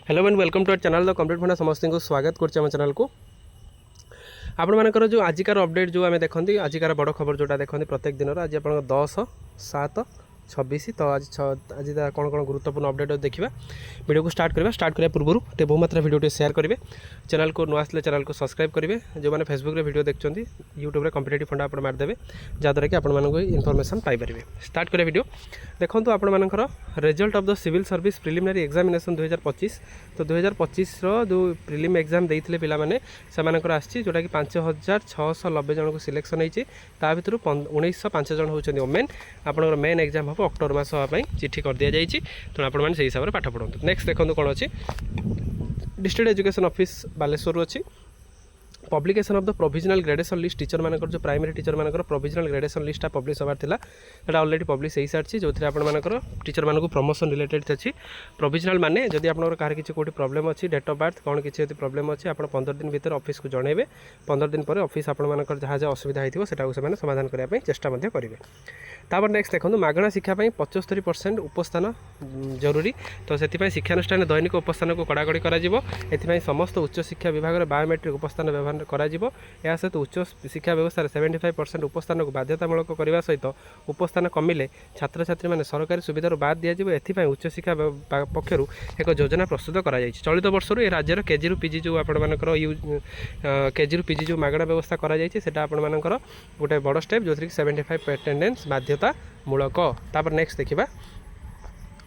Hello and welcome to our channel the complete funda समस्त को स्वागत करछे हम चैनल को आपण मानकर जो आजिकार अपडेट जो आम देखते आजिकार बड़ खबर जोटा देखते प्रत्येक दिन आज आप 10/7/26 तो आज कौन कौन गुरुत्वपूर्ण अपडेट देखा वीडियो को स्टार्ट करने पूर्व टे बहुमात्रा वीडियो शेयर करेंगे चैनल को नुआ आसले चैनल को सब्सक्राइब करेंगे जो मैंने फेसबुक वीडियो देखते यूट्यूब कॉम्पिटिटिव फंडा आप मारदेवे जहाँद्वारा कि आपको इनफॉरमेशन पाइपर स्टार्ट करें वीडियो देखो आपर result of the civil service preliminary examination 2025 तो 2025 जो प्रिलिम एग्जाम देते पे से जोटा कि 5690 जन को सिलेक्शन होती भर 1905 जन होती ओमेन आपंकर मेन एग्जाम हम अक्टोबर मास हाँपाई चिठी कर दि जाइए तेणु आप हिसाब से पाठ पढ़ु नेक्स्ट देखो कौन अच्छी डिस्ट्रिक्ट एजुकेशन ऑफिस बालेश्वर अच्छी publication of the provisional gradation list teacher मानकर जो प्राइमरी टीचर मानकर प्रोविजनल ग्रेडेशन लिस्ट पब्लिश होबार थिला एटा ऑलरेडी पब्लिश हो सारी जो आपर टीचर मानक प्रमोशन रिलेटेड अच्छी प्रोविजनल माने जदि आपनकर कहार किसी कोटी प्रॉब्लम अच्छी डेट ऑफ बर्थ कौन किसी प्रॉब्लम अच्छी आप 15 दिन भीतर ऑफिस को जनइबे 15 दिन पर ऑफिस आपर जहाँ जहाँ असुविधा होती से समाधान करने चेष्टा करेंगे तापर नेक्स्ट देखो मागणा शिक्षा 75% उपस्थान जरूरी तो से शिक्षानुष्ठान दैनिक उपस्थान को कड़ाकड़ी कर समस्त उच्च शिक्षा विभाग में बायोमेट्रिक उपस्थान व्यवहार या सहित उच्च शिक्षा व्यवस्था 75% उपस्थान को बाध्यतामूलक करने सहित उपस्थान कमिले छात्र छात्री मैंने सरकारी सुविधार बाद दिज्व एपाई उच्च शिक्षा पक्षर एक योजना प्रस्तुत कर चलित वर्ष राज्यर केजी रु पीजी जो आपर केजी रु पीजी जो मागणा व्यवस्था कर गोटे बड़ स्टेप जो कि 75 अटेंडेंस बाध्यतामूलक तापर नेक्स्ट देखा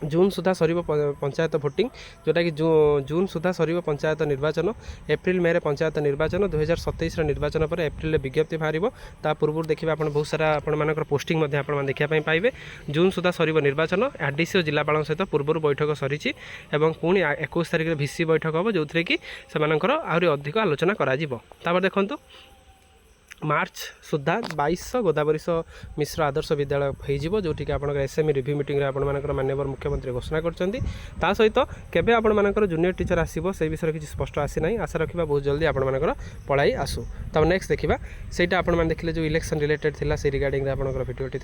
जून सुधा सर पंचायत भोटिंग जोटा कि जून सुधा सर पंचायत निर्वाचन एप्रिल मे पंचायत निर्वाचन 2027 निर्वाचन पर एप्रिल विज्ञप्ति बाहर ता पूर्व देखिए आप बहुत सारा आपर पोस्टिंग देखापी पाइबे जून सुधा सर निर्वाचन आरडीसी और जिलापाल सहित पूर्व बैठक सरी पुणी 21 तारिख भिसी बैठक हम जो थी कि आहरी अधिक आलोचना कर देखूँ मार्च सुधा 2200 गोदावरी मिश्र आदर्श विद्यालय हो जो कि आप एसएमई रिव्यू मीटिंग में माननीय मुख्यमंत्री घोषणा कर सहित केबे आपर जूनियर टीचर आसो से विषय किसी स्पष्ट आसी ना आशा रखा बहुत जल्दी आपर पढ़ाई आसू तब नेक्स्ट देखा सहीटा आप देखिए जो इलेक्शन रिलेटेड थी से रिगार्डिंग आपंकर भिडियोटी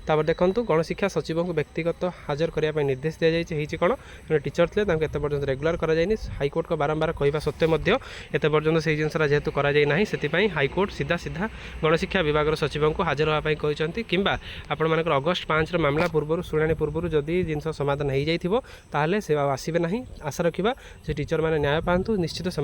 था देखूँ गणशिक्षा सचिव को व्यक्तिगत हाजर करने निर्देश दी जाइए कौन जो टीचर थे एत पर्यटन रेगुलर कराई हाइकोर्ट को बारंबार कहवा सत्वे एत पर्यटन से जिनसा जेहेतु कराई से हाइकोर्ट सीधा सीधा गणशिक्षा विभाग सचिव को हाजर होगापी कहते कि आपर अगस्ट 5 मामला पूर्व शुणी पूर्व जदि जिन समाधान हो जाए से आसवे ना आशा रखा से टीचर मैंने न्याय पातु निश्चित से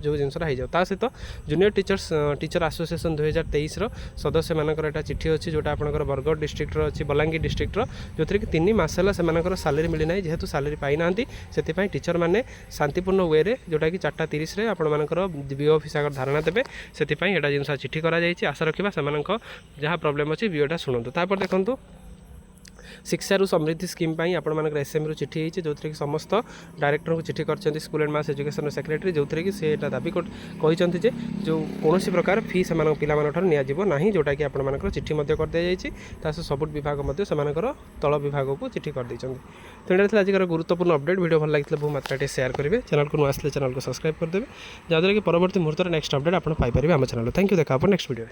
जो जिनसा हो जाए सहित जूनियर टीचर एसोसिएशन 2023 सदस्य मानकर चिठी अच्छी जोटा आपंकर बरगढ़ डिस्ट्रिक्टर अच्छी बलांगीर डिस्ट्रिक्टर जो थी कि 3 मास है सालेरी मिली ना जेहेतु सालेरी पाई ना से टीचर मैंने शांतिपूर्ण वे जोटा कि 4:30 आपर बीओ ऑफिस आगे धारणा देते से जिनसा चिठी कर आशा रखा से जहाँ प्रोब्लेम अच्छी बीओटा शुणु तापर देखूँ शिक्षा समृद्धि स्कीम आपर एसएमई चिठी होती जो थी कि समस्त डायरेक्टर को चिठी कर school and mass education secretary जो थी कि से दाबी कहते जो कौन प्रकार फी से पाना जोटा कि आपर चिठी कर दी जाइए सब विभाग से तल विभाग को चिठी कर दी तो आज गुरुत्वपूर्ण अपडेट वीडियो भल लगी बहुत मात्रा शेयर करेंगे चैनल को नुआ आसले चैनल को सब्सक्राइब करदेवे जहाँद्वारा कि परवर्ती मुहूर्त नेक्स्ट अपडेट आप पाइपर आम चैनल थैंक यू देखा नेक्स्ट वीडियो।